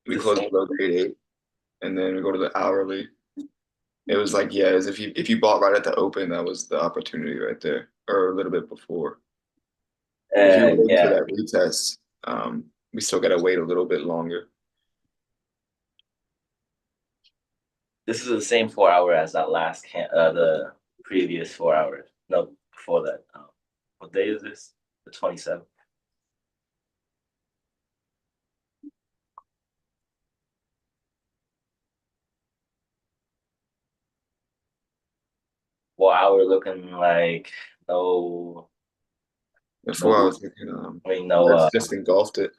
We The closed same. below grade eight, and then we go to the hourly. It was like, yeah, as if you bought right at the open, that was the opportunity right there, or a little bit before. If you were waiting for Yeah, that retest, we still gotta wait a little bit longer. this is the same 4 hour as that last the previous 4 hours. No, before that. What day is this? The 27th. What hour looking like no Before I no was thinking, I mean no that's just engulfed it.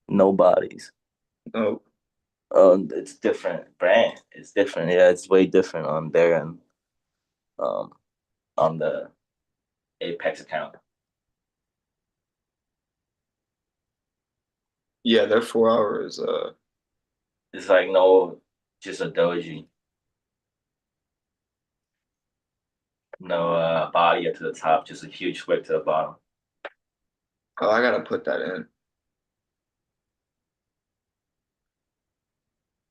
no bodies. Oh, It's different brand. It's different. Yeah, it's way different on there and um on the Apex account. yeah, their 4 hours. It's like no, just a doji, no body up to the top, just a huge wick to the bottom. Oh, I gotta put that in.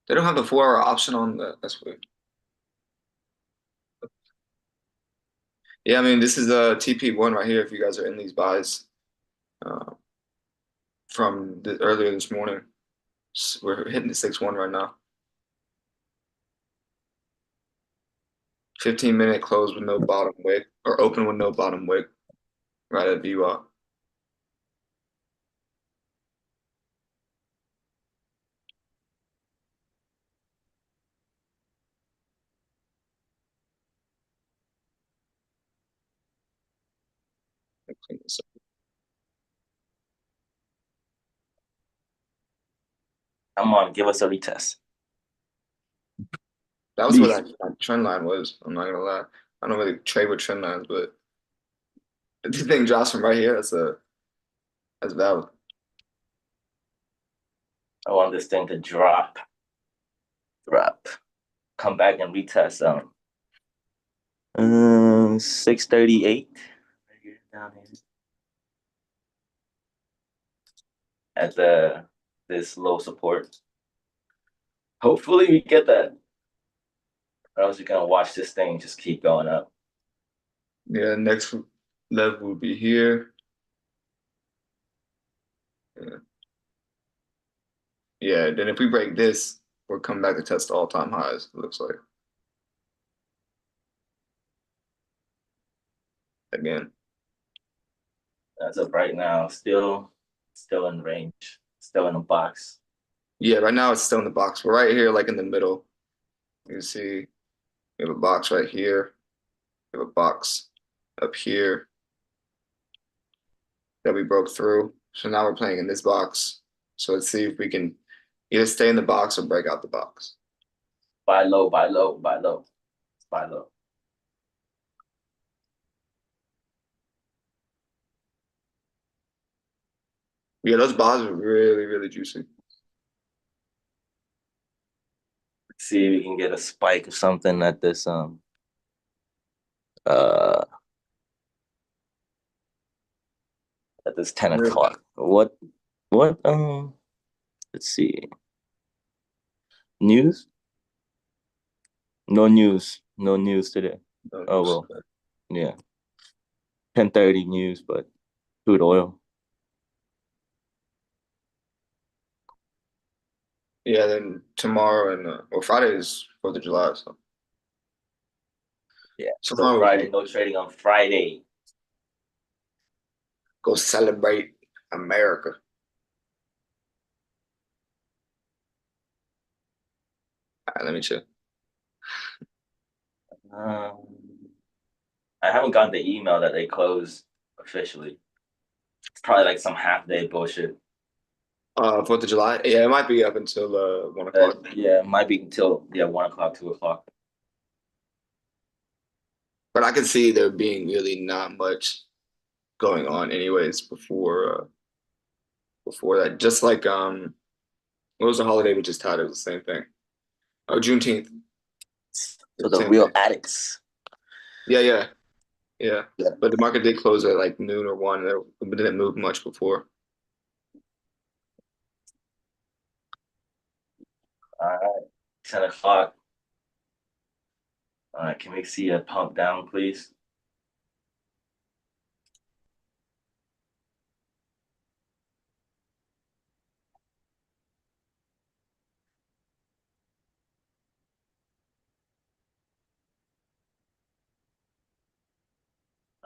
They don't have the 4 hour option on the. That's weird. Yeah, I mean, this is a TP1 right here. If you guys are in these buys, uh, from earlier this morning, we're hitting the 6-1 right now. 15-minute close with no bottom wick, or open with no bottom wick, right at VWAP. Come on, give us a retest, That was where please. that trend line was. I'm not gonna lie. I don't really trade with trend lines, but if this thing drops from right here, that's valid. I want this thing to drop, come back and retest. 638 down here at this low support. Hopefully we get that, or else you're gonna watch this thing just keep going up. Yeah, next level will be here. Yeah. Yeah, then if we break this, we'll come back to test all-time highs, it looks like. Again. As of right now, still in range, still in a box. Yeah, right now it's still in the box. We're right here, like in the middle. You can see we have a box right here. We have a box up here that we broke through. So now we're playing in this box. So let's see if we can either stay in the box or break out the box. Buy low, buy low, buy low, buy low. Yeah, those bars are really, really juicy. Let's see if we can get a spike or something uh at this 10 Really? o'clock. What let's see. News? No news. No news today. No Oh juice. well. Yeah. 10:30 news, but crude oil. Yeah, then tomorrow and well, Friday is 4th of July, so Yeah. So tomorrow Friday, we no trading on Friday. go celebrate America. All right, let me check. Um, I haven't gotten the email that they closed officially. It's probably like some half day bullshit. 4th of July. Yeah, it might be up until 1 o'clock. Yeah, it might be until 1 o'clock, 2 o'clock. But I can see there being really not much going on anyways before that. Just like what was the holiday we just had? It was the same thing. Oh, Juneteenth. So It's the the same real thing. addicts. Yeah, yeah, yeah. Yeah. But the market did close at like noon or one. It didn't move much before. 10 o'clock. Can we see a pump down, please?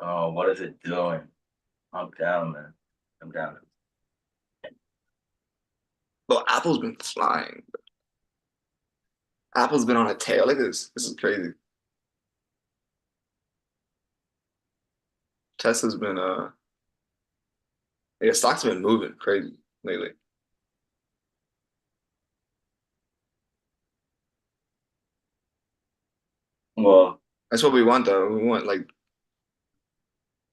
Oh, what is it doing? Pump down, man. I'm down. Well, Apple's been flying. Apple's been on a tail. Look at this. This is crazy. Tesla's been yeah, stocks have been moving crazy lately. Well, That's what we want though. We want like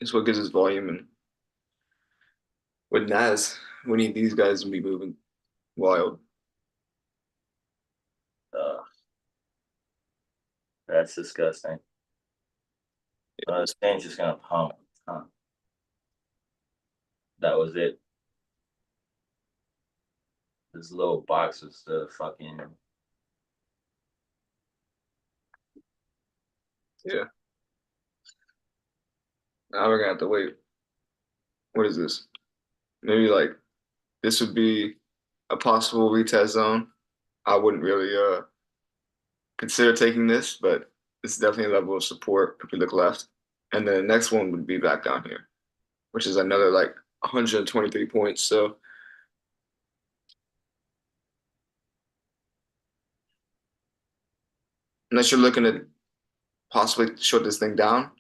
it's what gives us volume and with Nas, we need these guys to be moving wild. uh, that's disgusting. This thing's just gonna pump. Huh. That was it. This little box was the fucking. Yeah. Now we're gonna have to wait. What is this? Maybe like this would be a possible retest zone. I wouldn't really consider taking this, but it's definitely a level of support if we look left. And then the next one would be back down here, which is another like 123 points. So unless you're looking to possibly short this thing down,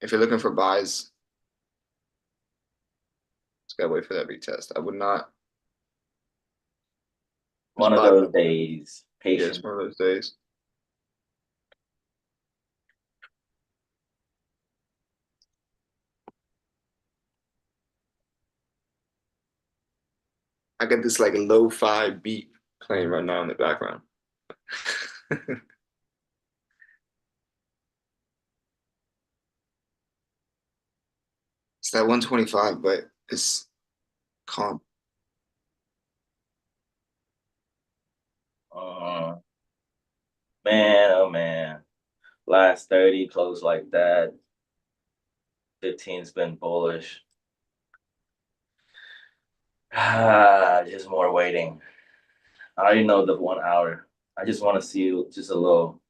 if you're looking for buys, just gotta wait for that retest. I would not One just of buy. those days. Yeah, it's Patient. one of those days. I get this like lo-fi beat playing right now in the background. It's that 125, but it's calm. Uh, Man, oh man. Last 30 closed like that. 15's been bullish. Just more waiting. I already know the 1 hour. I just want to see just a little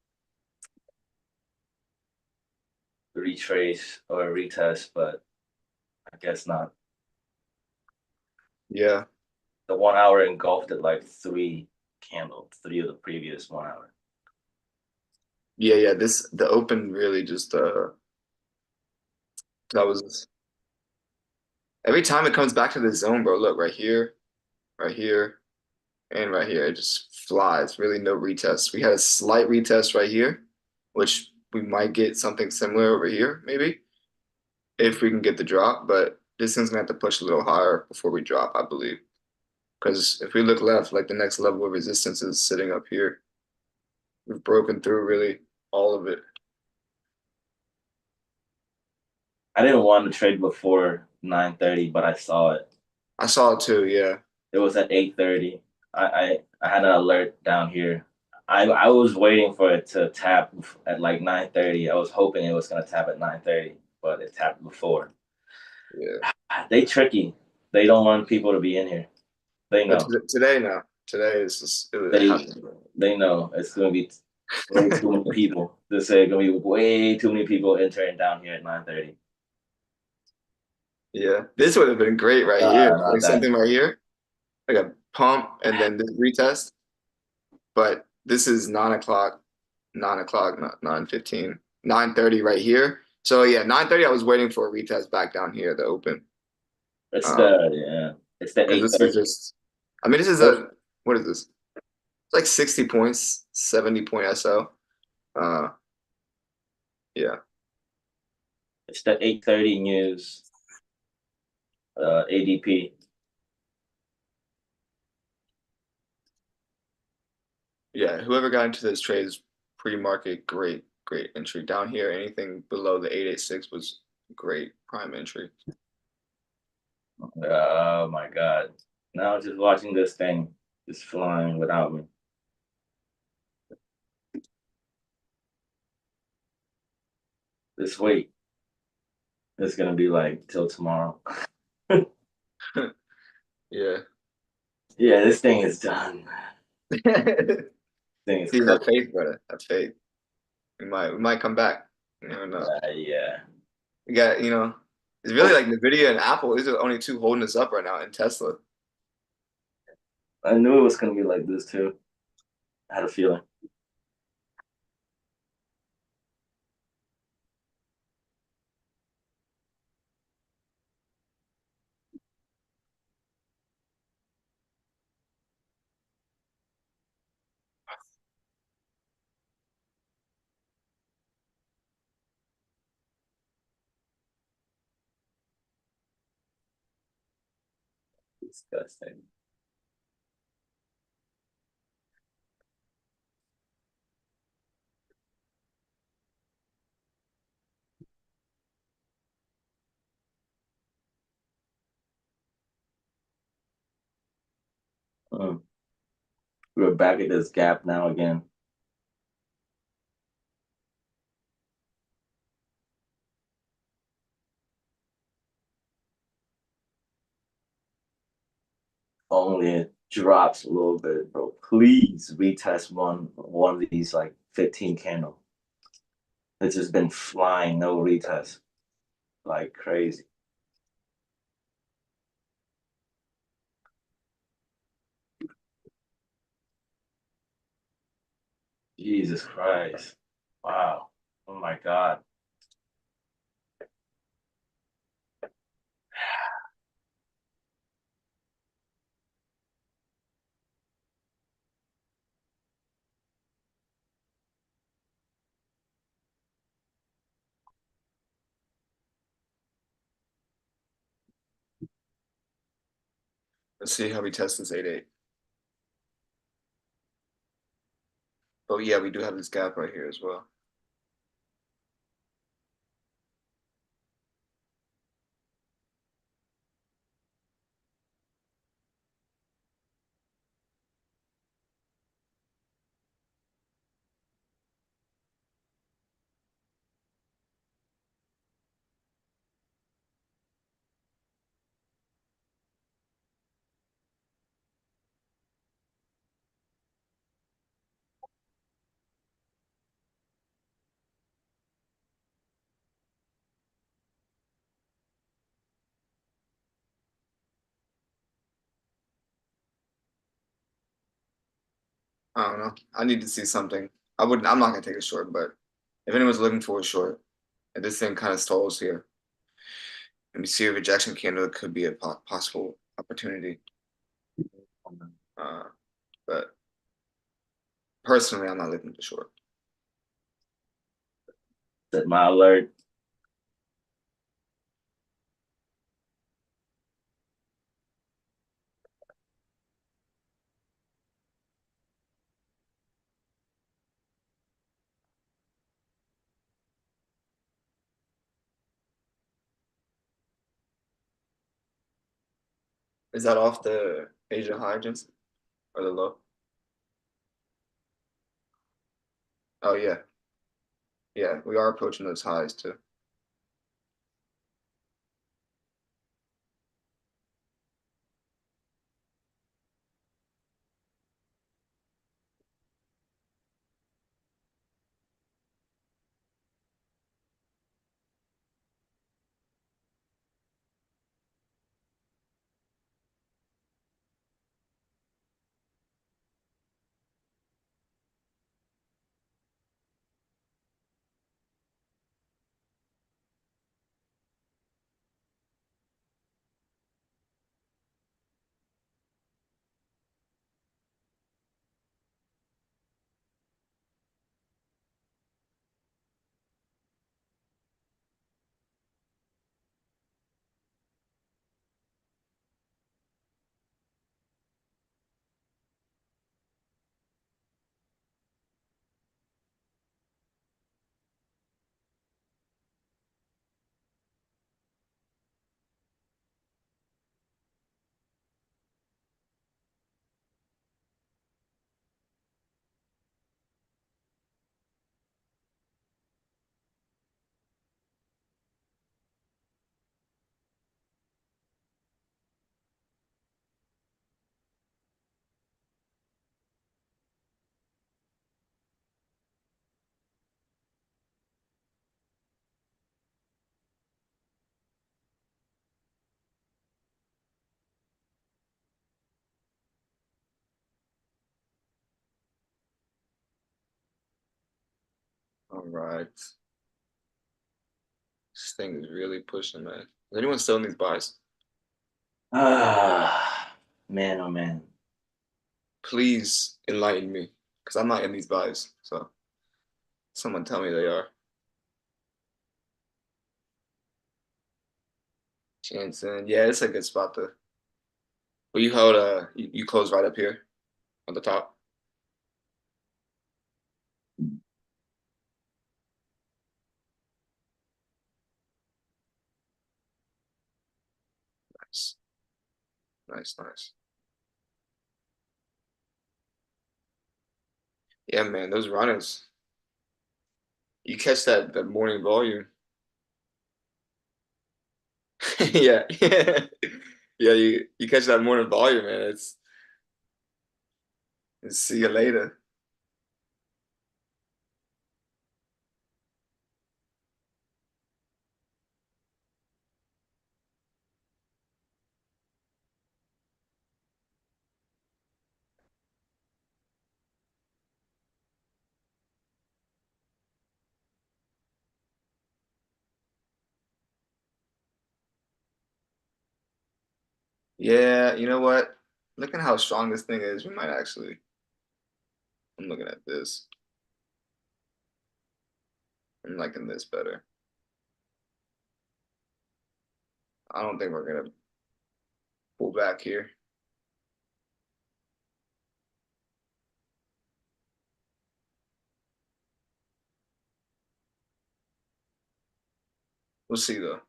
retrace or retest, but I guess not. Yeah. The 1 hour engulfed it like three of the previous 1 hour. Yeah. The open really just that was every time it comes back to the zone, bro. Look right here, and right here. It just flies. Really no retest. We had a slight retest right here, which we might get something similar over here, maybe, if we can get the drop, but this thing's gonna have to push a little higher before we drop, I believe. Because if we look left, like the next level of resistance is sitting up here. We've broken through really all of it. I didn't want to trade before 9:30, but I saw it. I saw it too, yeah. It was at 8:30. I had an alert down here. I was waiting for it to tap at like 9:30. I was hoping it was gonna tap at 9:30, but it tapped before. Yeah. They tricky. They don't want people to be in here. They But know. today now. Today is just it They happened. they know it's gonna be way too many people. They say gonna be way too many people entering down here at 9:30. Yeah. This would have been great right here. Not Like that. something right here, like a pump and then this retest. But this is 9 o'clock, 9 o'clock, not 9:15, 9:30 right here. So yeah, 9:30 I was waiting for a retest back down here, the open. It's Um, the yeah. It's the because eight this is thirty. just I mean this is a what is this? It's like 60 points, 70 point SO. Uh yeah. It's the 8:30 news. ADP. Yeah, whoever got into this trade is pre-market, great entry. Down here, anything below the 886 was great prime entry. Oh my God. Now just watching this thing just flying without me. This wait is gonna be like till tomorrow. Yeah. Yeah, this thing is done. Thing is See, have cooked. faith, brother. Have faith. We might come back. You never know. Yeah. We got, it's really Oh, like Nvidia and Apple. These are the only two holding us up right now, and Tesla. I knew it was gonna be like this too. I had a feeling. Disgusting. Mm. We're back at this gap now again. Only it drops a little bit, bro. Please retest one of these like 15 candle. It's just been flying, no retest. Like crazy. Jesus Christ. Wow. Oh my God. Let's see how we test this 8-8. Oh yeah, we do have this gap right here as well. I don't know. I need to see something. I'm not gonna take a short, but if anyone's looking for a short, and this thing kind of stalls here, and we see a rejection candle, it could be a possible opportunity. Uh, but personally, I'm not looking to short. Set my alert. Is that off the Asia high, Jensen, or the low? Oh yeah, yeah, we are approaching those highs too. right. This thing is really pushing, man. Is anyone still in these buys? Ah, man, oh man. Please enlighten me, because I'm not in these buys. So someone tell me they are. Jansen, yeah, it's a good spot to. Well, you held you closed right up here on the top. Nice, nice, nice. Yeah, man, those runners. You catch that morning volume. Yeah, yeah, yeah. You catch that morning volume, man. It's see you later. Yeah, you know what? Look at how strong this thing is. We might actually. I'm looking at this. I'm liking this better. I don't think we're gonna pull back here. We'll see though.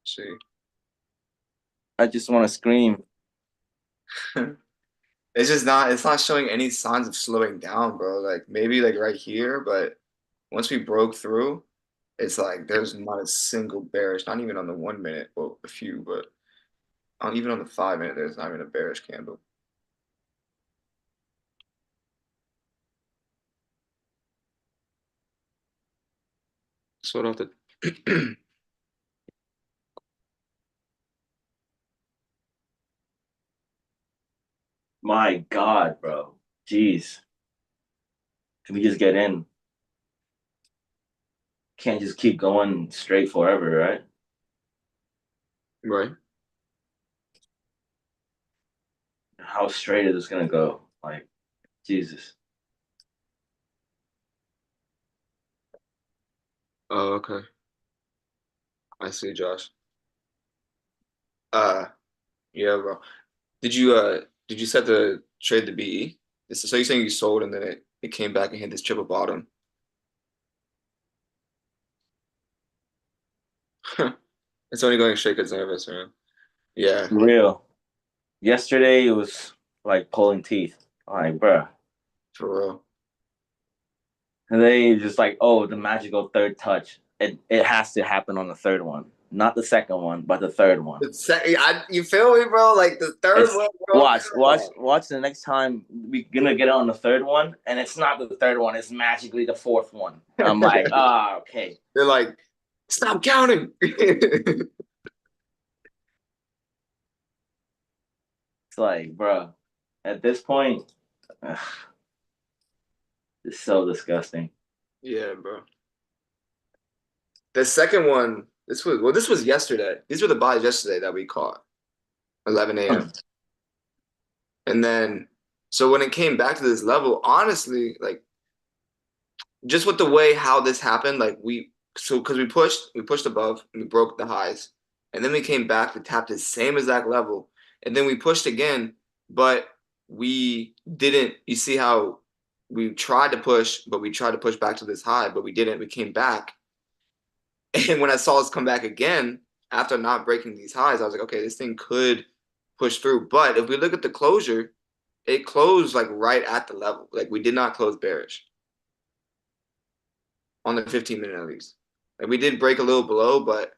See. I just want to scream. It's not showing any signs of slowing down, bro. Like maybe like right here, but once we broke through, it's like there's not a single bearish, not even on the 1 minute, well, a few, but even on the 5 minute, there's not even a bearish candle. So I don't have to My God, bro. Jeez. Can we just get in? Can't just keep going straight forever, right? Right. How straight is this gonna go? Like, Jesus. Oh, okay. I see, Josh. Yeah, bro. Did you set the trade the BE? So you're saying you sold and then it came back and hit this triple bottom. It's only going straight because nervous, man. Yeah, Real. Yesterday it was like pulling teeth. Like, bruh. for real. And then just like, oh, the magical third touch. It has to happen on the third one. Not the second one, but the third one. You feel me, bro? Like the third It's one, bro. watch, Come watch, on. watch the next time we gonna get on the third one, and it's not the third one, it's magically the fourth one. I'm like, ah, okay. They're like, stop counting. It's like, bro, at this point, ugh, it's so disgusting. Yeah, bro. The second one, this was yesterday. These were the buys yesterday that we caught, 11 a.m. And then, so when it came back to this level, honestly, like just with the way how this happened, like because we pushed above and we broke the highs, and then we came back to tap the same exact level, and then we pushed again, but we didn't. You see how we tried to push, but we tried to push back to this high, but we didn't. We came back, and when I saw us come back again after not breaking these highs, I was like, okay, this thing could push through. But if we look at the closure, it closed like right at the level. Like we did not close bearish on the 15 minute at least. Like we did break a little below, but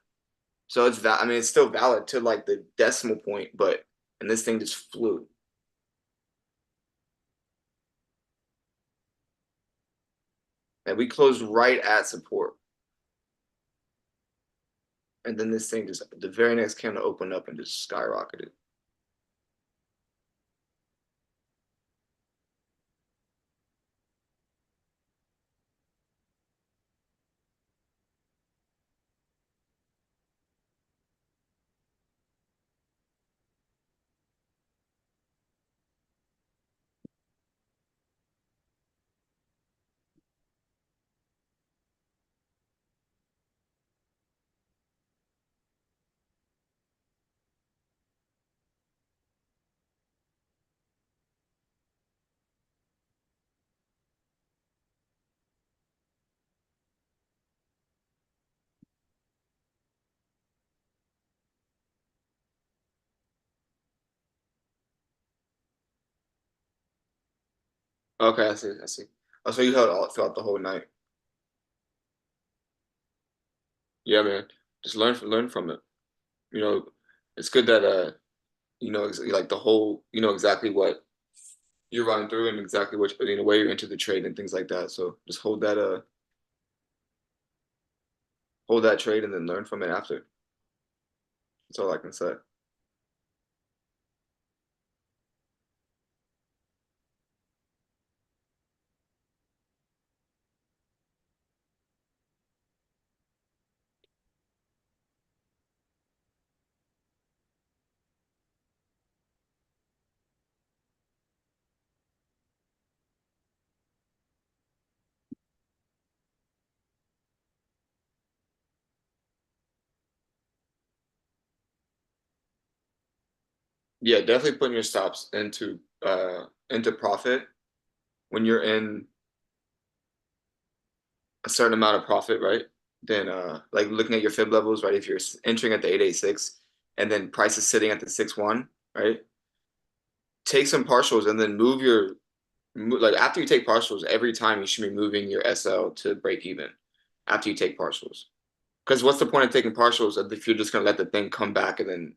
so it's that. I mean, it's still valid to like the decimal point, but and this thing just flew. And we closed right at support. And then this thing just the very next candle opened up and just skyrocketed. Okay, I see. I see. Oh, so you held all throughout the whole night. Yeah, man. Just learn from it. You know, it's good that like the whole, you know exactly what you're running through and exactly what where you're into the trade and things like that. So just hold that trade and then learn from it after. That's all I can say. Yeah, definitely putting your stops into profit when you're in a certain amount of profit, right? Then like looking at your fib levels, right? If you're entering at the 886 and then price is sitting at the 6-1, right? Take some partials and then like after you take partials, every time you should be moving your SL to break even after you take partials. Because what's the point of taking partials if you're just gonna let the thing come back and then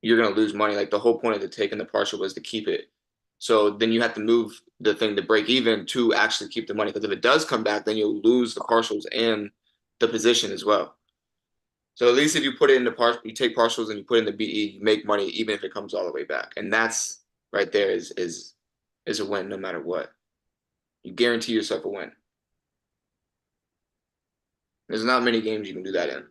you're gonna lose money? Like the whole point of the taking the partial was to keep it. So then you have to move the thing to break even to actually keep the money. Because if it does come back, then you'll lose the partials and the position as well. So at least if you put it in the you take partials and you put it in the BE, you make money even if it comes all the way back. And that's right there is a win no matter what. You guarantee yourself a win. There's not many games you can do that in.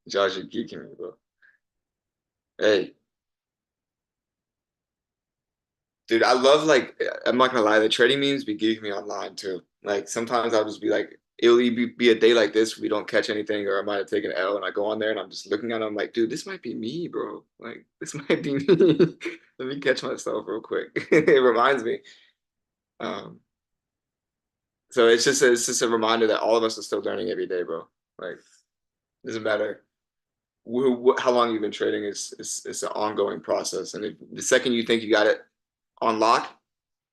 Josh, you're geeking me, bro. Hey, dude, I love like I'm not gonna lie, the trading memes be geeking me online too. Like sometimes I'll just be like, it'll be a day like this, we don't catch anything, or I might have taken an L, and I go on there and I'm just looking at them like, dude, this might be me, bro. Like this might be me. Let me catch myself real quick. It reminds me. Um, so it's just a reminder that all of us are still learning every day, bro. Like doesn't matter how long you've been trading is an ongoing process, and if, the second you think you got it on lock,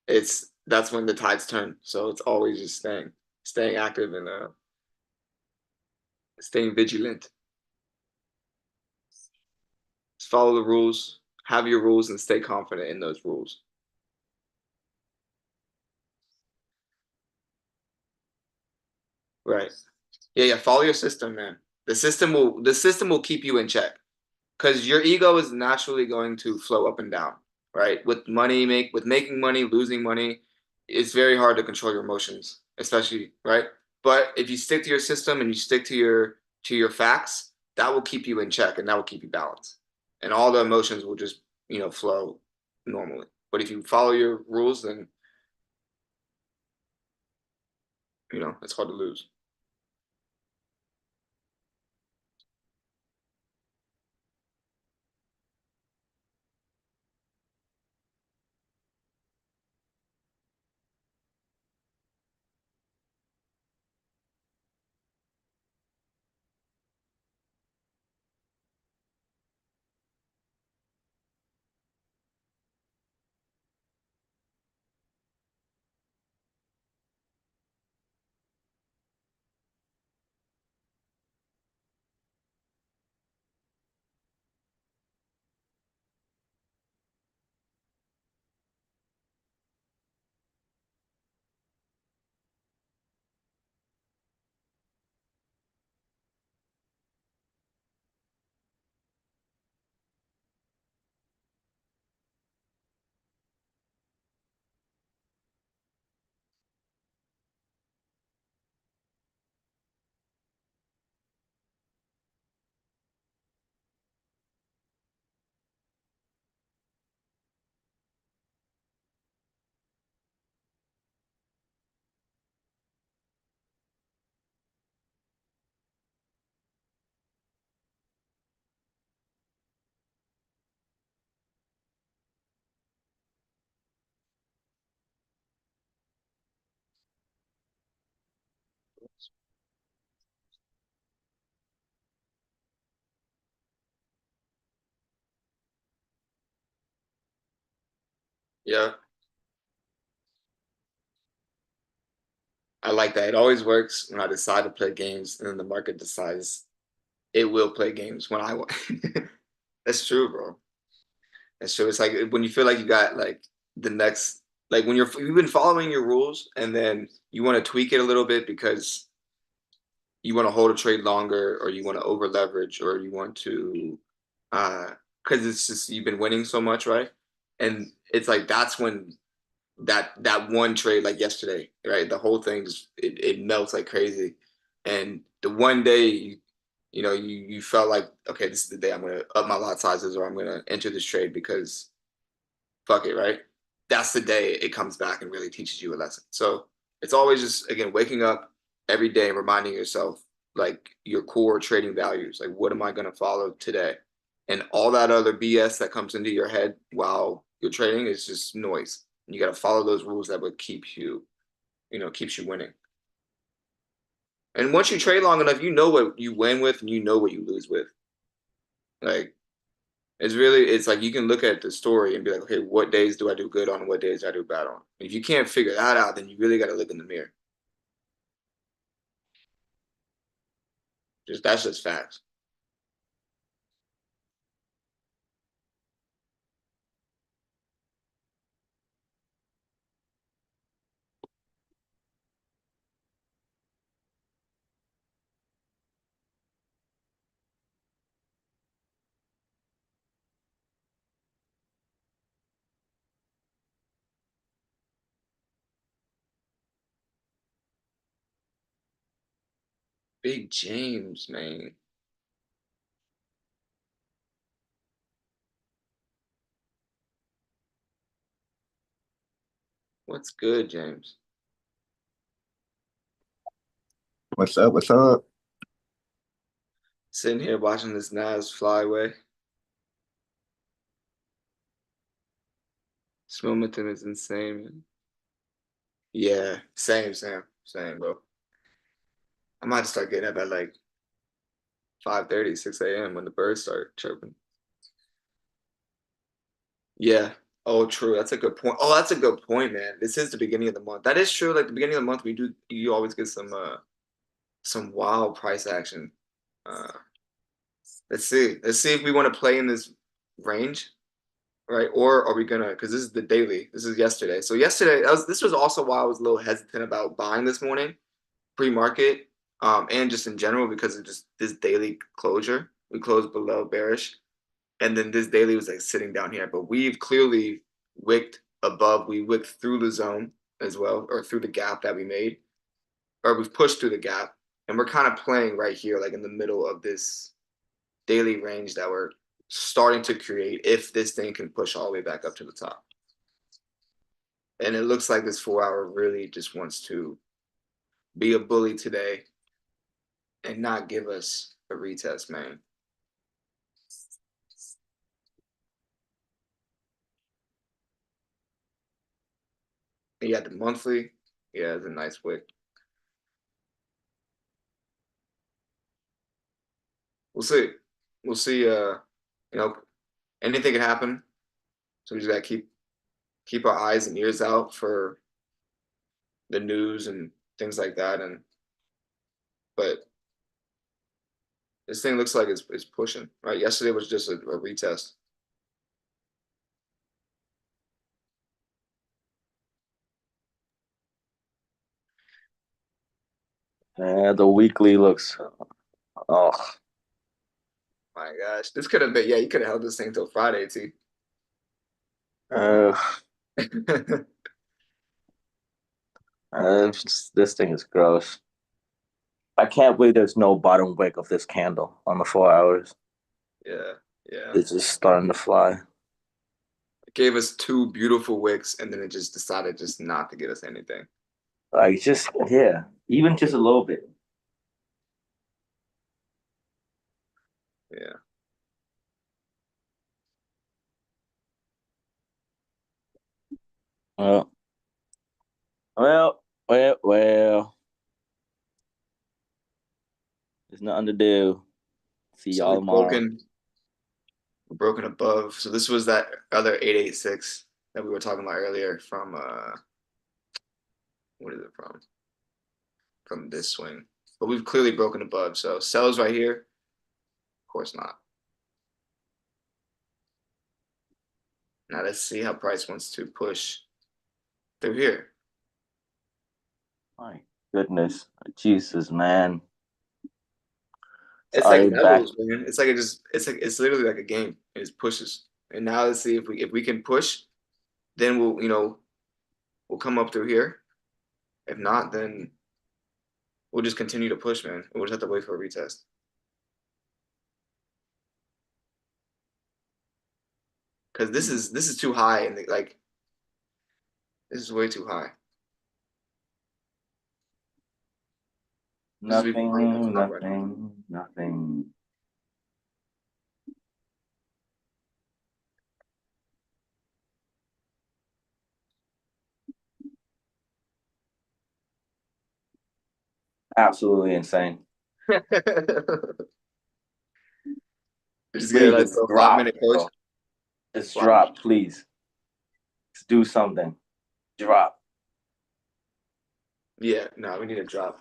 it's that's when the tides turn. So it's always just staying active and staying vigilant. Just follow the rules, have your rules, and stay confident in those rules. Right. Yeah, yeah. Follow your system, man. The system will keep you in check because your ego is naturally going to flow up and down, right? With making money, losing money, it's very hard to control your emotions, especially, right? But if you stick to your system and you stick to your facts, that will keep you in check and that will keep you balanced. And all the emotions will just, flow normally. But if you follow your rules, then, it's hard to lose. Yeah, I like that. It always works when I decide to play games, and then the market decides it will play games when I want. That's true, bro. That's true. It's like when you feel like you got like the next, like when you've been following your rules, and then you want to tweak it a little bit because you want to hold a trade longer, or you want to over leverage, or you want to, uh, because it's just you've been winning so much, right? And it's like that's when that one trade like yesterday, right? The whole thing just it melts like crazy. And the one day you felt like, okay, this is the day I'm gonna up my lot sizes or I'm gonna enter this trade because fuck it, right? That's the day it comes back and really teaches you a lesson. So it's always just again waking up every day and reminding yourself like your core trading values. Like what am I gonna follow today? And all that other BS that comes into your head while you're trading is just noise. You got to follow those rules that would keep keeps you winning. And once you trade long enough, you know what you win with and you know what you lose with. Like it's like you can look at the story and be like, okay, what days do I do good on and what days do I do bad on? If you can't figure that out, then you really got to look in the mirror. Just that's just facts. Big James, man. What's good, James? What's up? What's up? Sitting here watching this Nas fly away. This momentum is insane, man. Yeah, same, bro. I might start getting up at like 5:30, 6 a.m. when the birds start chirping. Yeah. Oh, true. That's a good point. Oh, that's a good point, man. This is the beginning of the month. That is true. Like the beginning of the month, you always get some wild price action. Uh let's see. Let's see if we want to play in this range, right? Or are we gonna because this is the daily. This is yesterday. So yesterday, this was also why I was a little hesitant about buying this morning, pre-market, and just in general because of just this daily closure. We closed below bearish. And then this daily was like sitting down here, but we've clearly wicked above. We wicked through the zone as well, or through the gap that we made, or we've pushed through the gap, and we're kind of playing right here, like in the middle of this daily range that we're starting to create. If this thing can push all the way back up to the top, and it looks like this 4 hour really just wants to be a bully today and not give us a retest, man. And you got the monthly, yeah, it's a nice wick. We'll see. We'll see. You know, anything can happen. So we just gotta keep our eyes and ears out for the news and things like that. And but this thing looks like it's pushing, right? Yesterday was just a retest. Yeah, the weekly looks. Oh, My gosh. This could have been, yeah, you could have held this thing till Friday too. uh, this thing is gross. I can't believe there's no bottom wick of this candle on the 4 hours. Yeah, yeah. It's just starting to fly. It gave us two beautiful wicks and then it just decided just not to give us anything. Like just yeah, even just a little bit. Yeah. Well, well. There's nothing to do. See So y'all we've tomorrow. broken above. So this was that other 886. that we were talking about earlier from what is it from? From this swing. But we've clearly broken above. So sells right here. Of course not. Now let's see how Price wants to push through here. My goodness, Jesus, man. It's like Sorry, back. levels, man. It's like it's literally like a game. It just pushes. And now let's see if we can push, then we'll come up through here. If not, then we'll just continue to push, man. We'll just have to wait for a retest. Because this is too high and like this is way too high. This is even broken Nothing, top right now. nothing. Absolutely insane. Just get a Please nice just little drop, 5 minute push. bro. Just Wow. drop, please. Just do something. Drop. Yeah, no, we need a drop.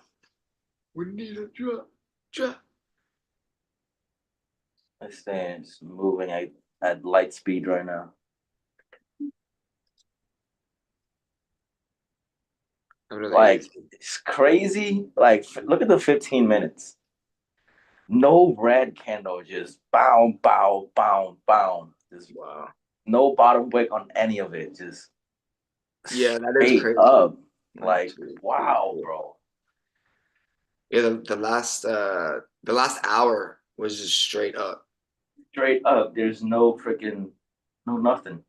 We need a drop. Drop. This thing's moving at light speed right now. Another Like, 8. it's crazy. Like, look at the 15 minutes. No red candle, just bow, bow, bow, bow. Just Wow. no bottom wick on any of it. Just Yeah, that is straight crazy. up. 1, Like, 2, 3, wow, 4. bro. Yeah, the last hour was just straight up. Straight up. There's no freaking, no nothing.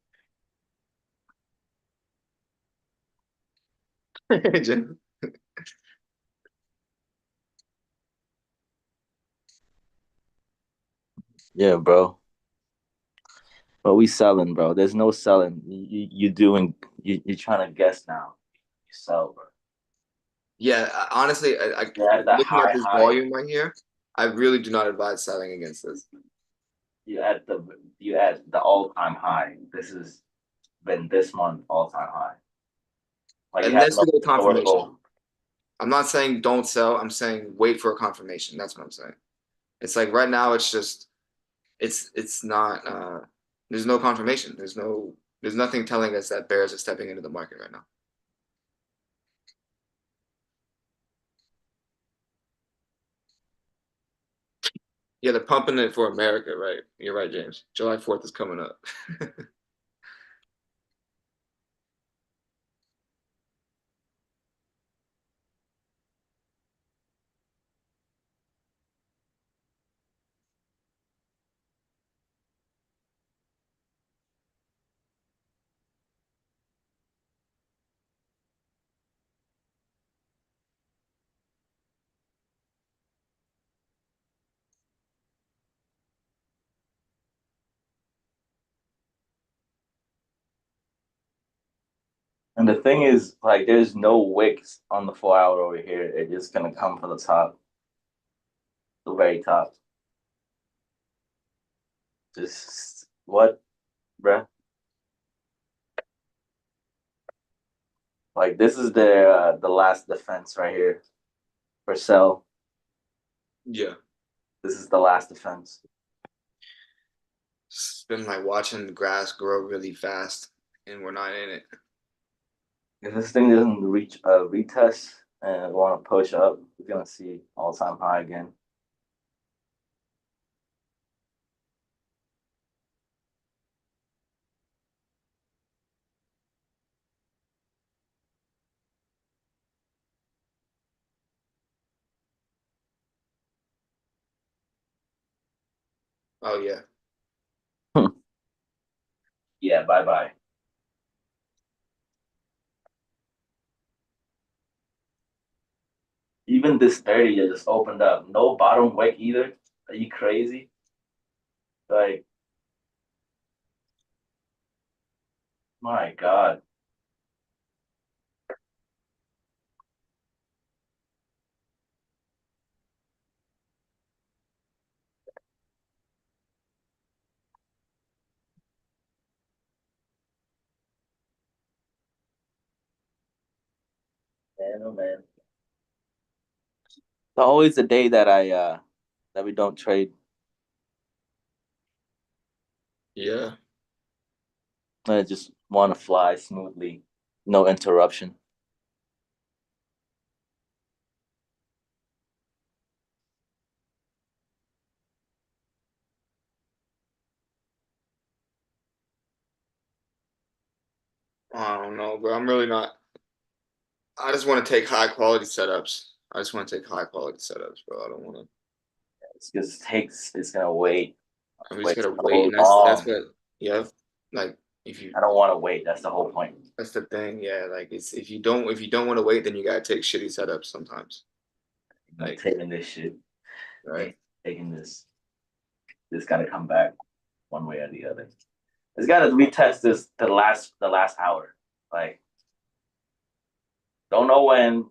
Yeah, bro. But we selling, bro. There's no selling. You doing, you're trying to guess now. You sell, bro. Yeah, honestly, You're at the looking at high, this high. volume right here, I really do not advise selling against this. You at the all-time high. This has been this month all-time high. Like you have Unless no we get confirmation. historical. I'm not saying don't sell. I'm saying wait for a confirmation. That's what I'm saying. It's like right now, it's just it's not. There's no confirmation. There's nothing telling us that bears are stepping into the market right now. Yeah, they're pumping it for America, right? You're right, James. July 4th is coming up. And the thing is, like, there's no wicks on the 4 hour over here. It's just gonna come from the top, the very top. Just what, bruh? Like this is the last defense right here for sell. Yeah. This is the last defense. It's been like watching the grass grow really fast, and we're not in it. If this thing doesn't reach a retest and want to push up, we're gonna see all-time high again. Oh yeah. Yeah, bye bye. Even this 30 that just opened up, no bottom wick either. Are you crazy? Like, my God. man, oh man. It's always the day that that we don't trade. Yeah. I just want to fly smoothly, no interruption. I don't know, bro. I'm really not. I just want to take high quality setups. I just want to take high quality setups, bro. I don't want to. It's gonna wait, I'm just wait gonna wait, so and that's long. what. Yeah. Like if you, I don't want to wait. That's the whole point. that's the thing. Yeah. Like it's if you don't want to wait, then you gotta take shitty setups sometimes. I'm Like taking this shit. right. Taking this. This gotta come back one way or the other. It's gotta retest this the last hour. Like don't know when,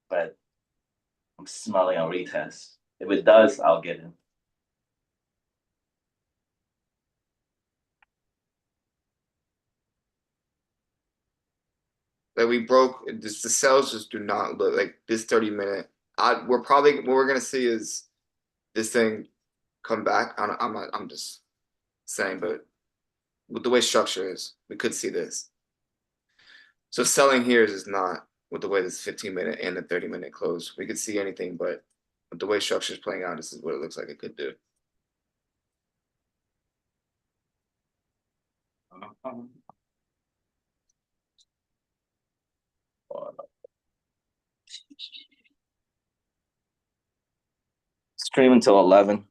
but I'm smelling a retest. If it does, I'll get in. Like we broke. Just the cells just do not look like this 30 minute. We're probably what we're gonna see is this thing come back. I'm not. I'm just saying, but with the way structure is, we could see this. So selling here is not with the way this 15 minute and the 30 minute close. We could see anything, but with the way structure is playing out, this is what it looks like it could do. Stream until 11.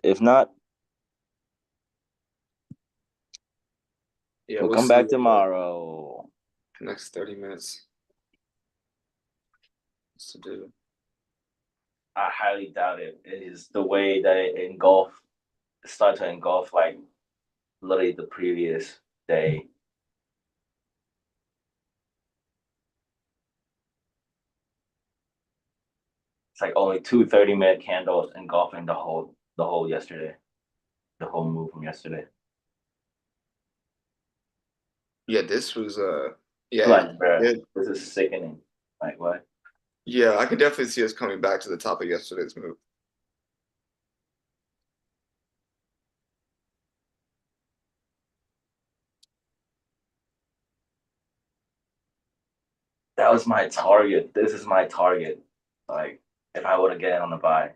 If not, Yeah, we'll we'll come see back what tomorrow. the next 30 minutes is to do. I highly doubt it. It is the way that it start to engulf like literally the previous day. It's like only two 30-minute candles engulfing the whole yesterday, the whole move from yesterday. Yeah, this was yeah, Like, bro, yeah, this is sickening. Like what? yeah, I could definitely see us coming back to the top of yesterday's move. That was my target. This is my target. Like if I would have get on the buy.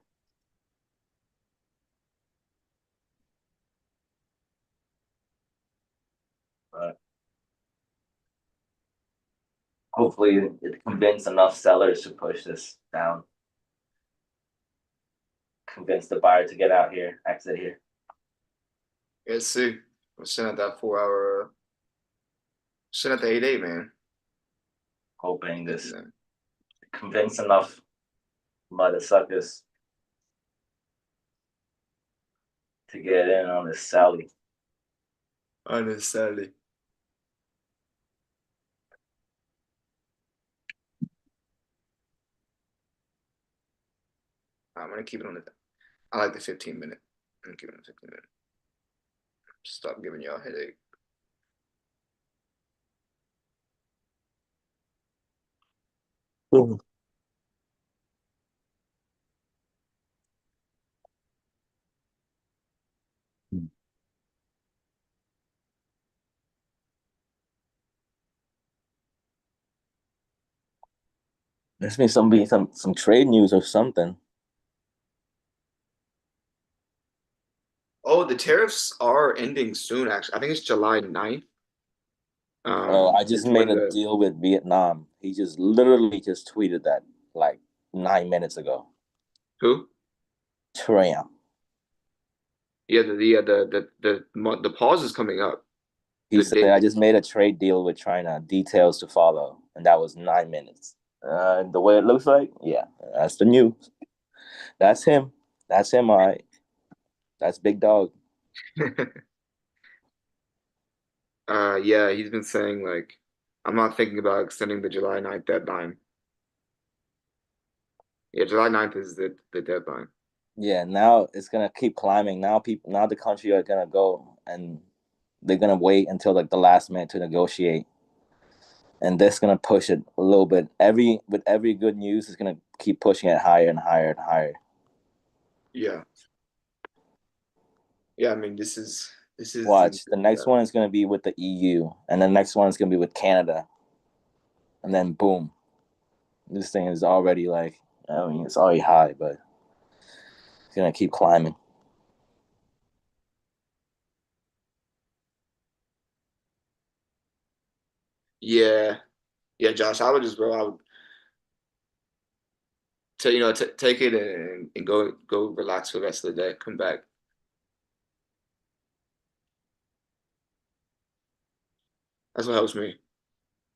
But hopefully it convinced enough sellers to push this down. Convince the buyer to get out here, exit here. Yeah, let's see. We're sitting at that 4 hour sitting at the 8-8, man. Hoping this Yeah. convince enough mother suckers to get in on this Sally. Unnecessarily. I'm gonna keep it on the. I like the 15 minute. I'm gonna keep it on the 15 minute. Stop giving y'all a headache. There's been some trade news or something. Oh, the tariffs are ending soon, actually. I think it's July 9th. Oh, I just Is made when a the deal with Vietnam. He just literally just tweeted that like 9 minutes ago. who? Trump. Yeah, the pause is coming up. He The said, I date. just made a trade deal with China, details to follow. And that was 9 minutes. The way it looks like, yeah, that's the news. That's him. That's him, all right. That's Big Dog. Yeah, he's been saying like, I'm not thinking about extending the July 9th deadline. Yeah, July 9th is the deadline. Yeah, now it's gonna keep climbing. Now the country are gonna go and they're gonna wait until like the last minute to negotiate and that's gonna push it a little bit. With every good news, it's gonna keep pushing it higher and higher and higher. Yeah. Yeah, I mean, this is Watch, the next one is gonna be with the EU, and the next one is gonna be with Canada, and then boom, this thing is already like, I mean, it's already high, but it's gonna keep climbing. yeah. Yeah, Josh, I would just bro, I would take it and go relax for the rest of the day. Come back. That's what helps me.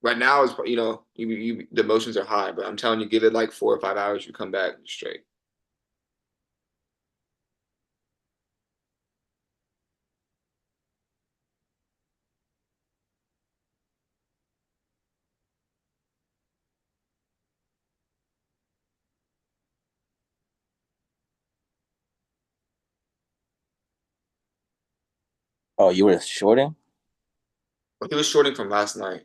Right now is the emotions are high, but I'm telling you, give it like 4 or 5 hours, you come back straight. Oh, you were shorting? But he was shorting from last night.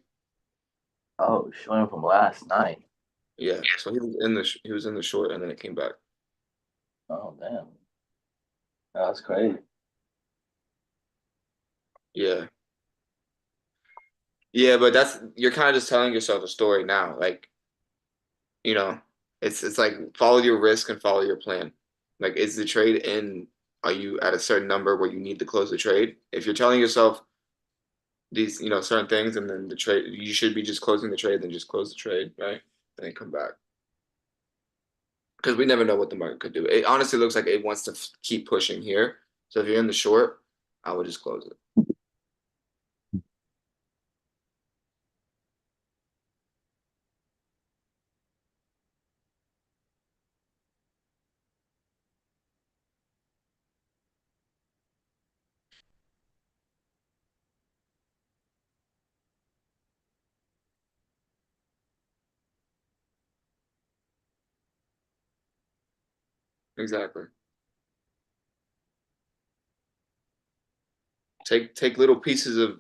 Oh, shorting from last night. Yeah, so he was in the short, and then it came back. Oh, damn. That's crazy. Yeah, yeah, but that's you're kind of just telling yourself a story now. Like you know, it's like follow your risk and follow your plan. Like, is the trade in? Are you at a certain number where you need to close the trade? If you're telling yourself these, certain things, and then the trade, you should be just closing the trade, then just close the trade, right? Then come back. Because we never know what the market could do. It honestly looks like it wants to keep pushing here. So if you're in the short, I would just close it. Exactly. Take little pieces of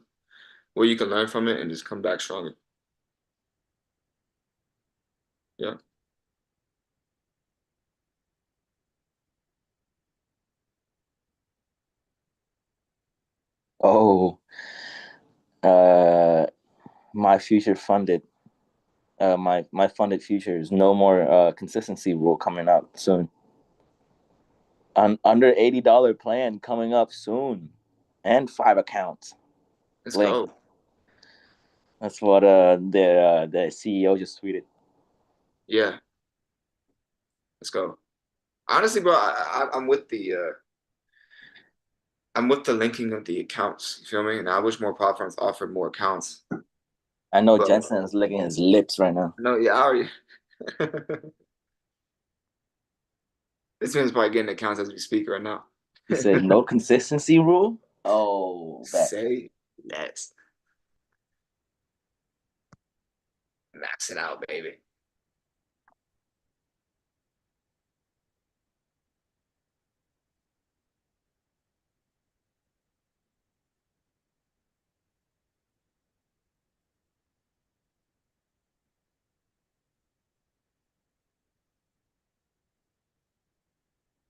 where you can learn from it and just come back stronger. Yeah. Oh, uh, my future funded, my funded futures. No more consistency rule coming up soon. An under $80 plan coming up soon, and 5 accounts Let's link. go. That's what the CEO just tweeted. Yeah. Let's go. Honestly, bro, I'm with the linking of the accounts. You feel me? And I wish more platforms offered more accounts. I know But Jensen is licking his lips right now. no, yeah, I already. This man's probably getting accounts as we speak right now. He said no consistency rule. Oh, bet. Say less. Max it out, baby.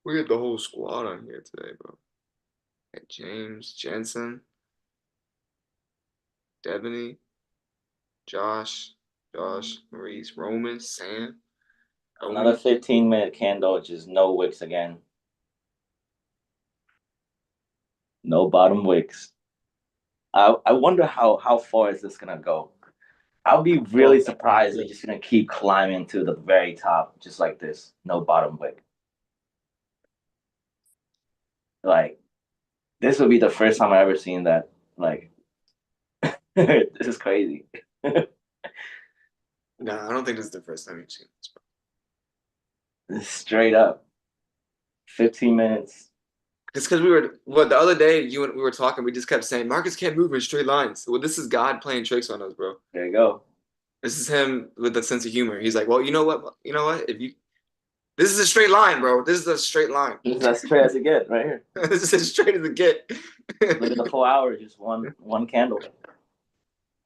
We had the whole squad on here today, bro. Had James, Jensen, Debony, Josh, Maurice, Roman, Sam, Another Omi. 15-minute candle, just no wicks again. No bottom wicks. I wonder how far is this gonna go. I'll be really surprised if it's just gonna keep climbing to the very top, just like this. No bottom wick. Like this would be the first time I ever seen that. Like this is crazy. No, I don't think this is the first time you've seen this, Straight up. 15 minutes. it's because the other day you and we were talking, we just kept saying markets can't move in straight lines. Well, this is God playing tricks on us, bro. There you go. This is him with a sense of humor. He's like, well, you know what? You know what? If you This is a straight line, bro. This is a straight line. This is as straight as it get right here. This is as straight as it get. Look at the full hour, just one candle.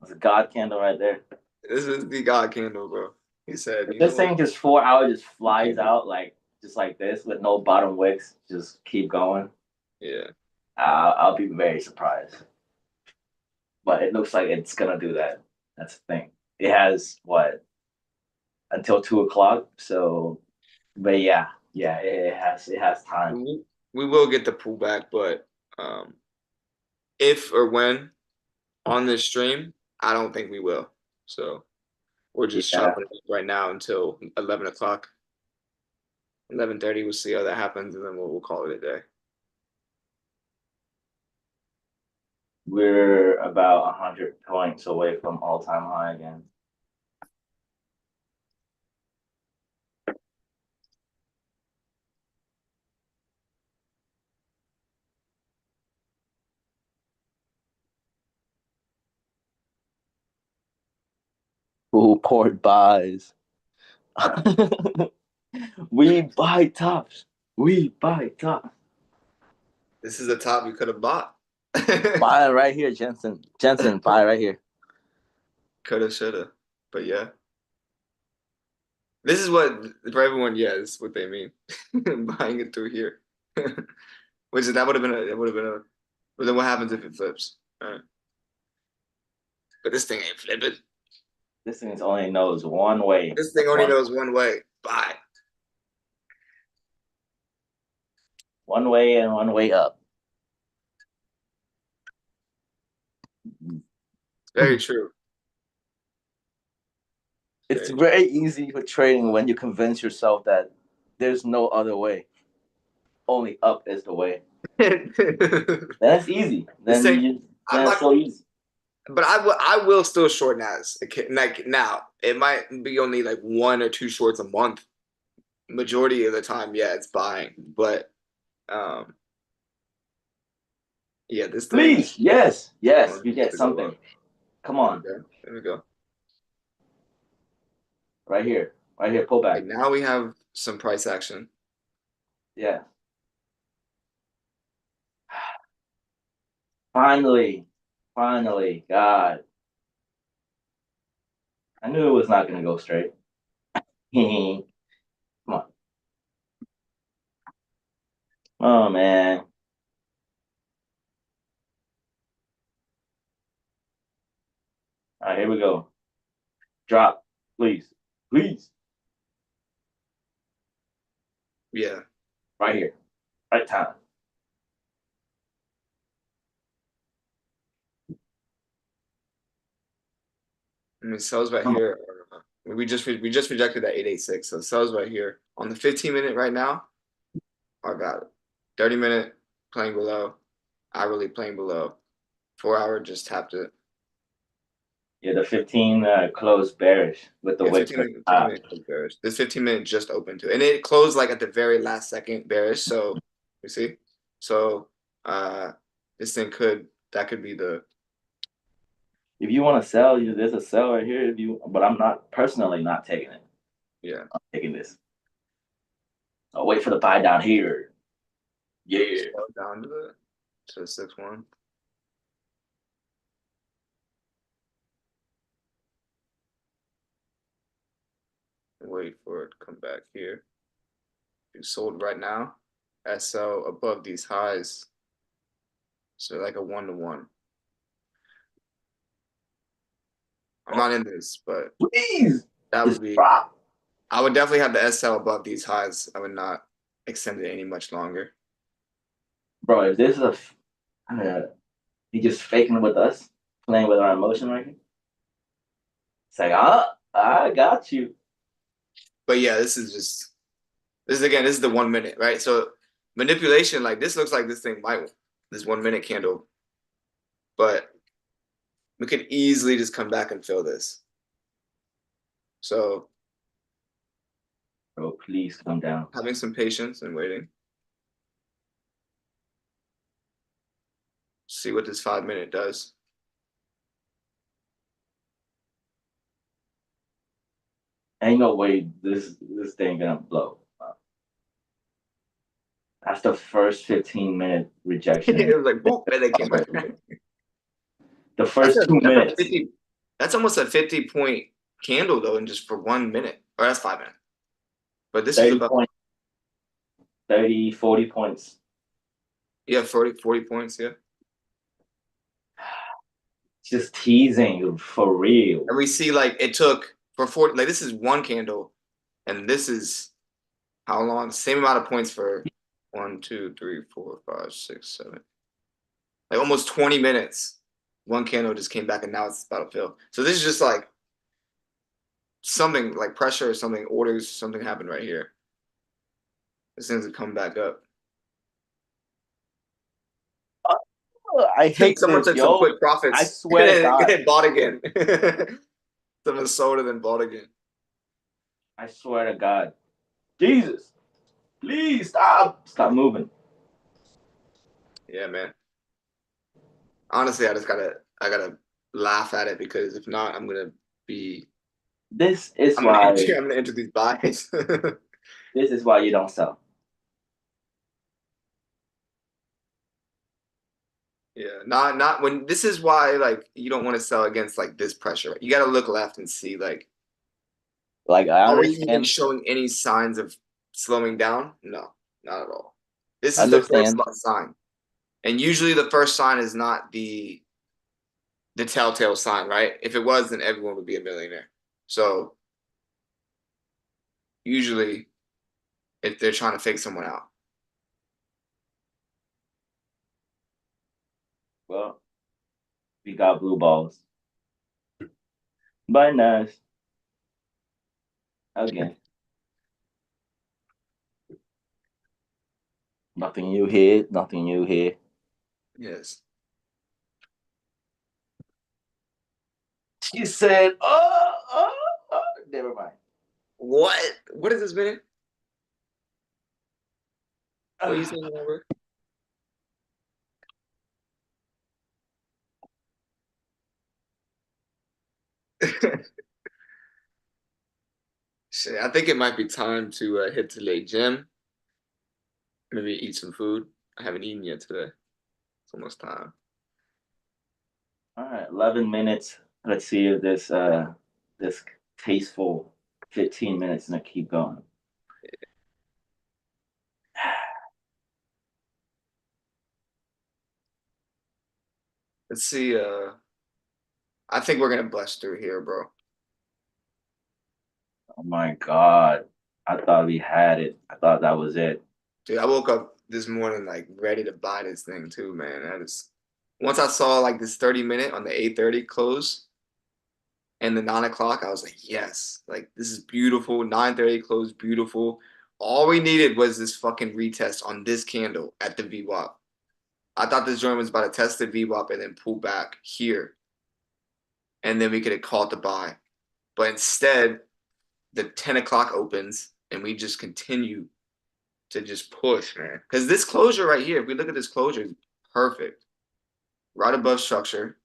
It's a God candle right there. This is the God candle, bro. He said, If you know this what? thing just 4 hours just flies out like just like this with no bottom wicks, just keep going. Yeah. I'll be very surprised. But it looks like it's gonna do that. That's the thing. It has what until 2 o'clock. So, but yeah, it has time. We will get the pullback, but if or when on this stream, I don't think we will. So we're just Yeah, chopping it up right now until 11 o'clock. 11:30, we'll see how that happens, and then we'll call it a day. we're about 100 points away from all-time high again. Full port buys. We buy tops. We buy tops. This is a top you could have bought. Buy it right here, Jensen. Jensen, buy it right here. Coulda, shoulda. But yeah. This is what for everyone, yeah, this is what they mean. Buying it through here. Which is that would have been a but then what happens if it flips? All right. But this thing ain't flipping. This thing only knows one way. This thing only knows one way. Buy. One way and one way up. Very true. It's very easy for trading when you convince yourself that there's no other way. Only up is the way. That's easy. Then it's so easy. But I will still short NAS. Like now, it might be only like 1 or 2 shorts a month. Majority of the time, yeah, it's buying. But yeah, this thing. Please, yes, you get something. Come on. There we go. Right here, pull back. Like now we have some price action. Yeah. Finally, God. I knew it was not going to go straight. Come on. Oh, man. All right, here we go. Drop, please. Yeah. Right here. Right time. I mean, sells right here. We just rejected that 886. So sells right here on the 15-minute right now. I got it. 30-minute playing below. Hourly playing below. 4-hour just tapped it. Yeah, the 15 closed bearish with the wick. 15 minute closed bearish. This 15-minute just opened to it. And it closed like at the very last second bearish. So you see? So this thing that could be the. If you want to sell, there's a sell right here. But I'm not personally not taking it. Yeah. I'm taking this. I'll wait for the buy down here. Yeah. Down to the 6-1. Wait for it to come back here. You sold right now. SL above these highs. So like a 1-to-1. I'm not in this, but Please. that would be. Drop. I would definitely have the SL above these highs. I would not extend it any much longer. Bro, if this is he just faking with us, playing with our emotion right here. It's like, I got you. But yeah, this is the 1 minute, right? So manipulation, like this looks like this thing might this 1 minute candle, but we could easily just come back and fill this. So bro, please come down. Having some patience and waiting. See what this 5-minute does. Ain't no way this thing gonna blow. That's the first 15-minute rejection. It was like, boop, and they came back. The first 2 minutes. That's almost a 50-point candle though, and just for 1 minute. Or that's 5 minutes. But this is 30 about points, 30, 40 points. yeah, 40 points, yeah. Just teasing you for real. And we see like it took for 40, like this is one candle, and this is how long? Same amount of points for 1, 2, 3, 4, 5, 6, 7. Like almost 20 minutes. One candle just came back and now it's about to fill. So this is just like something like pressure or something, orders, something happened right here. This thing's to come back up. I hate Someone this, took some yo. quick profits. I swear to God. And bought again. Someone sold it and bought again. I swear to God. Jesus. Please stop. Stop moving. Yeah, man. Honestly, I gotta laugh at it because if not, I'm gonna be This is I'm why gonna enter these buys. this is why you don't sell. Yeah, not when this is why like you don't want to sell against like this pressure. You gotta look left and see like Like I are we even understand. showing any signs of slowing down? No, not at all. This is the first Understand. sign. And usually the first sign is not the telltale sign, right? If it was, then everyone would be a millionaire. So usually if they're trying to fake someone out. Well, we got blue balls. But nice. Again. Nothing new here. Nothing new here. Yes. She said, oh, never mind. What? What is this minute? What are you saying, Robert? Shit, I think it might be time to hit to late gym. Maybe eat some food. I haven't eaten yet today. It's almost time. All right, 11 minutes. Let's see if this tasteful 15 minutes and keep going. Let's see. I think we're gonna bust through here, bro. Oh my God. I thought we had it. I thought that was it. Dude, I woke up this morning like ready to buy this thing too, man. I just once I saw like this 30 minute on the 8:30 close and the 9 o'clock, I was like, yes, like this is beautiful. 9:30 close, beautiful. All we needed was this fucking retest on this candle at the VWAP. I thought this joint was about to test the VWAP and then pull back here. And then we could have called the buy. But instead, the 10 o'clock opens and we just continue to just push, man. Because this closure right here, if we look at this closure, is perfect. Right above structure.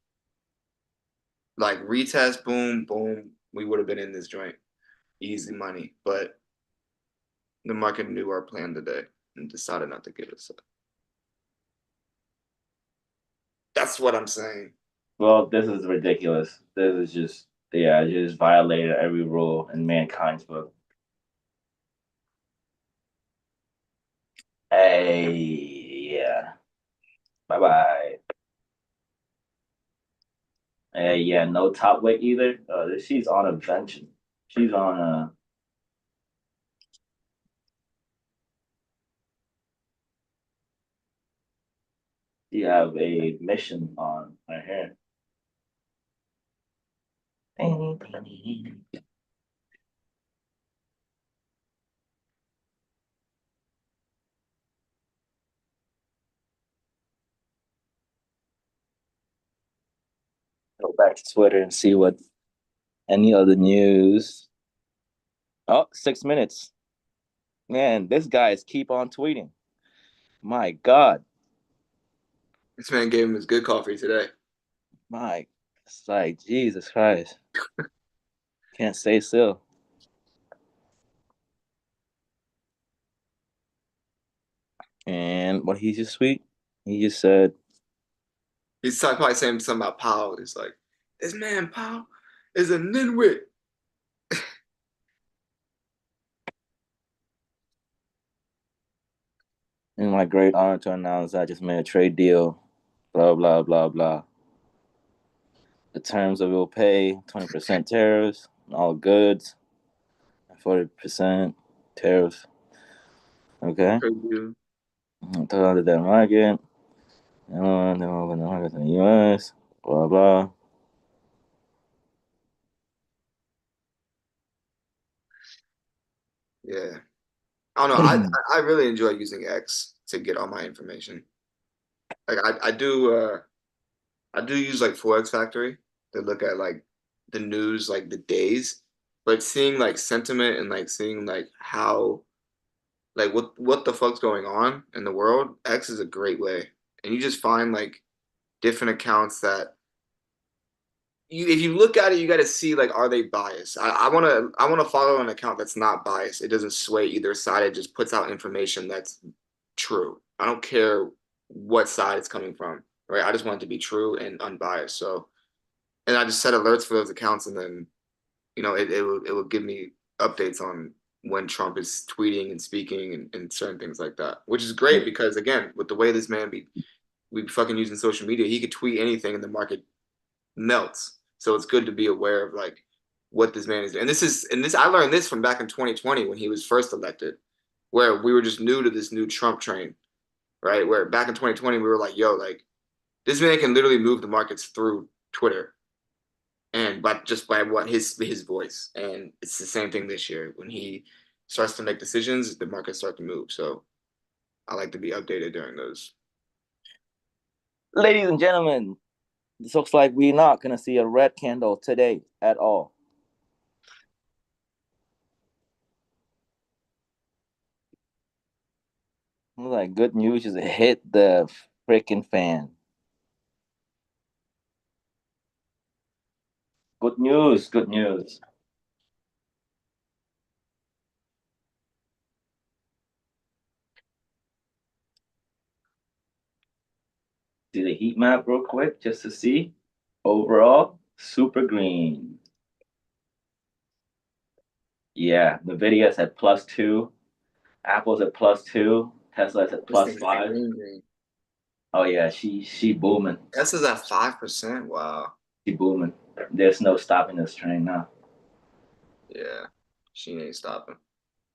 Like retest, boom, boom. We would have been in this joint. Easy money. But the market knew our plan today and decided not to give us up. That's what I'm saying. Well, this is ridiculous. This is just, yeah, just violated every rule in mankind's book. Hey, yeah. Bye bye. Hey, yeah, no top weight either. She's on a bench. She's on a. You have a mission on right here. Go back to Twitter and see what any other news. Oh, 6 minutes. Man, this guy's keep on tweeting. My God. This man gave him his good coffee today. It's like Jesus Christ. Can't stay still. And what he just tweet? He just said, He's probably saying something about Powell. He's like, this man Powell is a nitwit. In my great honor to announce I just made a trade deal. Blah blah blah blah. The terms of it will pay 20% tariffs on all goods, 40% tariffs. Okay. Trade deal. Total that market. Then open the market in the U.S. Blah blah. Yeah. I don't know. I really enjoy using X to get all my information. Like I do use like Forex Factory to look at like the news, like the days, but seeing like sentiment and like seeing like how like what the fuck's going on in the world, X is a great way. And you just find like different accounts that you if you look at it, you got to see like are they biased? I want to follow an account that's not biased. It doesn't sway either side. It just puts out information that's true. I don't care what side it's coming from, right? I just want it to be true and unbiased. So, and I just set alerts for those accounts, and then it will give me updates on when Trump is tweeting and speaking and certain things like that, which is great because again, with the way this man be we fucking using social media, he could tweet anything and the market melts. So it's good to be aware of like what this man is doing. And this I learned this from back in 2020 when he was first elected, where we were just new to this new Trump train, right? Where back in 2020 we were like, yo, like this man can literally move the markets through Twitter and by what his voice. And it's the same thing this year. When he starts to make decisions, the markets start to move. So I like to be updated during those. Ladies and gentlemen, this looks like we're not gonna see a red candle today at all. Like good news just hit the freaking fan. Good news, good news. Do the heat map real quick just to see. Overall, super green. Yeah, Nvidia's at +2, Apple's at +2, Tesla's at This thing's +5. green. Oh yeah, she booming. Tesla's at 5%. Wow. She booming. There's no stopping this train now. Yeah, she ain't stopping.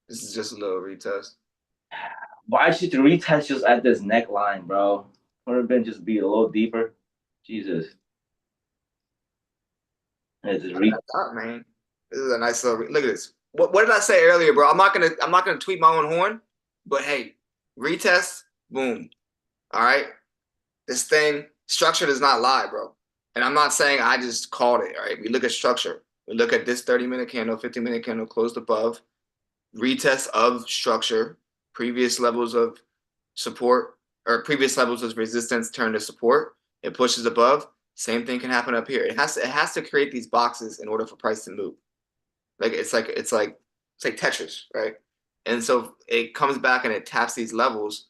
This is just a little retest. Why should you retest just at this neckline, bro? Would have been just be a little deeper. Jesus. It's just Man. This is a nice little. Look at this. What did I say earlier, bro? I'm not gonna tweet my own horn, but hey, retest, boom. All right. This thing structure does not lie, bro. And I'm not saying I just called it. All right. We look at structure. We look at this 30-minute candle, 15-minute candle closed above, retest of structure, previous levels of support or previous levels of resistance turn to support. It pushes above. Same thing can happen up here. It has to create these boxes in order for price to move. Like it's like Tetris, right? And so it comes back and it taps these levels.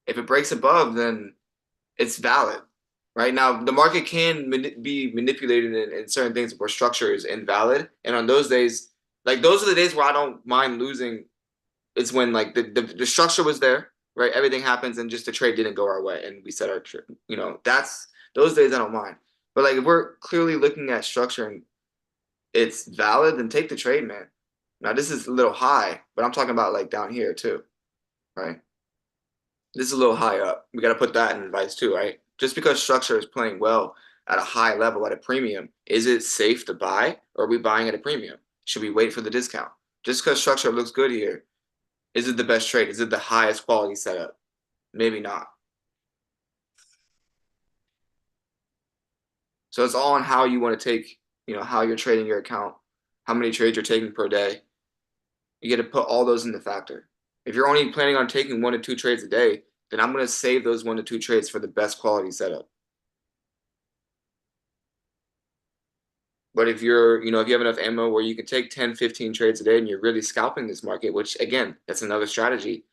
If it breaks above, then it's valid. Right now, the market can be manipulated in certain things where structure is invalid. And on those days, like those are the days where I don't mind losing. It's when like the structure was there, right? Everything happens and just the trade didn't go our way and we set our, that's those days I don't mind. But like if we're clearly looking at structure and it's valid, then take the trade, man. Now this is a little high, but I'm talking about like down here too, right? This is a little high up. We got to put that in advice too, right? Just because structure is playing well at a high level at a premium, is it safe to buy or are we buying at a premium? Should we wait for the discount? Just because structure looks good here, is it the best trade? Is it the highest quality setup? Maybe not. So it's all on how you want to take, how you're trading your account, how many trades you're taking per day. You got to put all those into factor. If you're only planning on taking 1 to 2 trades a day, then I'm going to save those 1 to 2 trades for the best quality setup. But if if you have enough ammo where you can take 10, 15 trades a day and you're really scalping this market, which again, that's another strategy,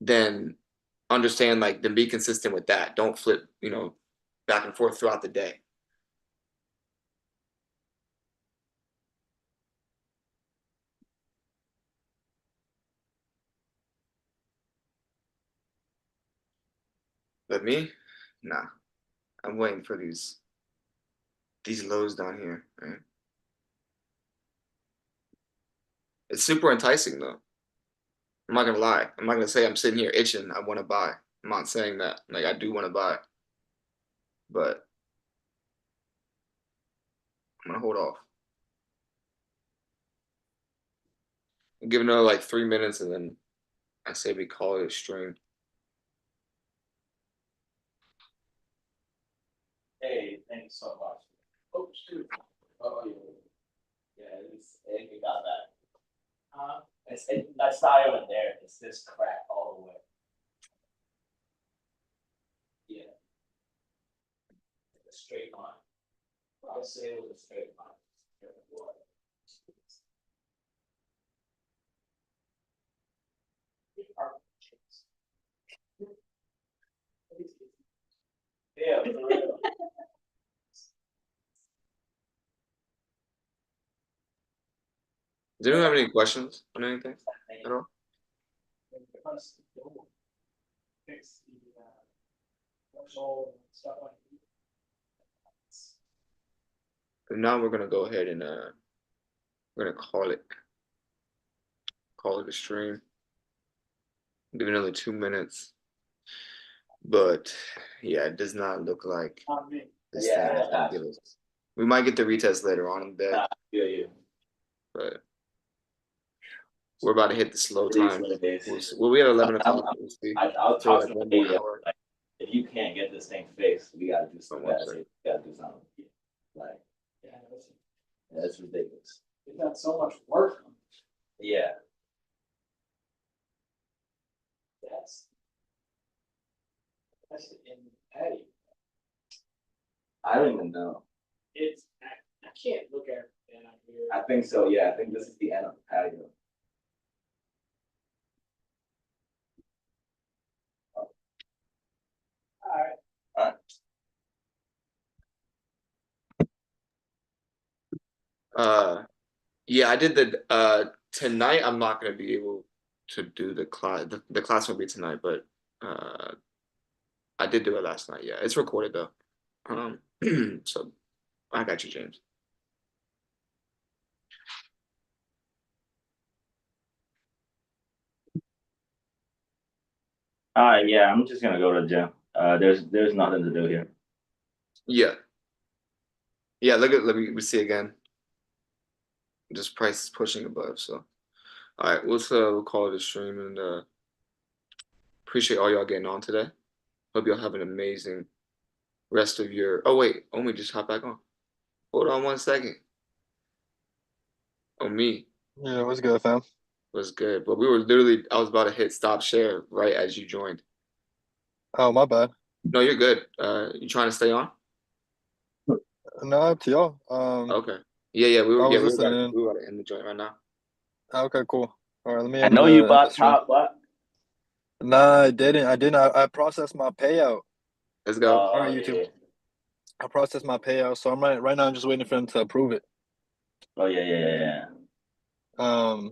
then understand then be consistent with that. Don't flip, back and forth throughout the day. But me, nah. I'm waiting for these lows down here, right? It's super enticing though. I'm not gonna lie. I'm not gonna say I'm sitting here itching. I want to buy. I'm not saying that. Like I do want to buy, but I'm gonna hold off. Give it another like 3 minutes, and then I say we call it a stream. Hey, thanks so much. Oh, shoot. Oh, yeah. Yeah, it got that. That's not even there. It's this crack all the way. Yeah. A straight line. I'll say it was a straight line. Yeah. For real. Does anyone have any questions on anything at all? If not, we're gonna go ahead and we're gonna call it a stream. Give it another 2 minutes. But yeah, it does not look like this thing is ridiculous. We might get the retest later on in the day, Yeah. but we're about to hit the slow It is time. what it is. We'll see. Well, we had 11 o'clock. We'll see. I'll For talk like to one the more media. hour. Like, if you can't get this thing fixed, we gotta do something. One That's second. it. We gotta do something. Like, that's ridiculous. They've got so much work on Yeah. that's in Patty. I don't even know. It's, I can't look at it and I hear. I think so. Yeah, I think this is the end of the patio. Alright, Yeah, I did the tonight. I'm not gonna be able to do the class. The class will be tonight, but I did do it last night. Yeah, it's recorded though. So I got you, James. Yeah, I'm just gonna go to the gym. There's nothing to do here. Yeah. Yeah, let me see again. Just price is pushing above, so all right, we'll call it a stream and appreciate all y'all getting on today. Hope y'all have an amazing rest of your wait, Omi just hop back on. Hold on 1 second. Me Yeah, what's good, fam? was good, but we were literally I was about to hit stop share right as you joined. Oh, my bad. No, you're good. You trying to stay on? No, up to y'all. Okay. Yeah, we were I was yeah, listening. we were about to end the joint right now. Okay, cool. All right, let me. I know you bought top, but Nah, I didn't. I processed my payout. Let's go. All right, YouTube. I processed my payout, so right now I'm just waiting for him to approve it. Oh yeah. Um,